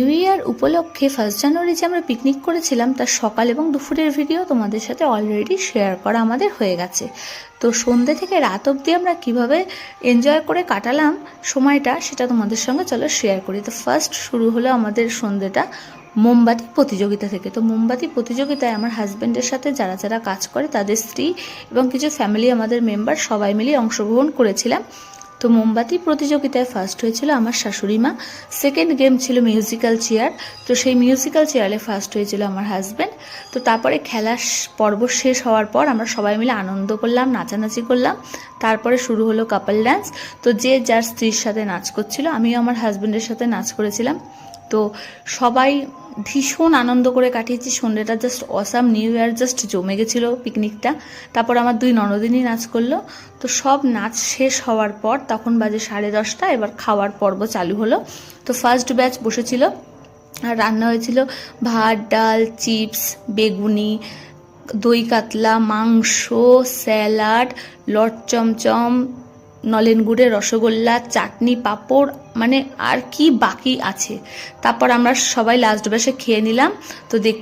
New year উপলক্ষে 1 জানুয়ারি যে আমরা পিকনিক করেছিলাম তার সকাল এবং দুপুরের ভিডিও তোমাদের সাথে অলরেডি শেয়ার করা আমাদের হয়ে গেছে। তো সন্ধ্যে থেকে রাত অবধি আমরা কিভাবে এনজয় করে কাটালাম সময়টা, সেটা তোমাদের সঙ্গে চলো শেয়ার করি। তো ফার্স্ট শুরু হলো আমাদের সন্ধ্যেটা মোমবাতি প্রতিযোগিতা থেকে। তো মোমবাতি প্রতিযোগিতায় আমার হাজব্যান্ডের সাথে যারা যারা কাজ করে তাদের স্ত্রী এবং কিছু ফ্যামিলি আমাদের মেম্বার সবাই মিলে অংশগ্রহণ করেছিলাম। তো মোমবাতি প্রতিযোগিতায় ফার্স্ট হয়েছিল আমার শাশুড়ি মা, সেকেন্ড গেম ছিল মিউজিক্যাল চেয়ার। তো সেই মিউজিক্যাল চেয়ারে ফার্স্ট হয়েছিল আমার হাজব্যান্ড। তো তারপরে খেলার পর্ব শেষ হওয়ার পর আমরা সবাই মিলে আনন্দ করলাম, নাচানাচি করলাম। তারপরে শুরু হলো কাপল ডান্স। তো যে যার স্ত্রীর সাথে নাচ করছিল, আমিও আমার হাজব্যান্ডের সাথে নাচ করেছিলাম। তো সবাই ভীষণ আনন্দ করে কাটিয়েছি সন্ধ্যেটা, just awesome. New year just জমে গেছিলো পিকনিকটা। তারপর আমার 2 ননদিনী নাচ করলো। তো সব নাচ শেষ হওয়ার পর তখন বাজে 10:30, এবার খাওয়ার পর্ব চালু হলো। তো ফার্স্ট ব্যাচ বসেছিল আর রান্না হয়েছিল ভাত, ডাল, চিপস, বেগুনি, দই কাতলা, মাংস, স্যালাড, লট চমচম, নলেন গুড়ের রসগোল্লা, চাটনি, পাঁপড়, মানে আর কি বাকি আছে। তারপর আমরা সবাই লাস্ট ব্যাচে খেয়ে নিলাম। তো দেখতে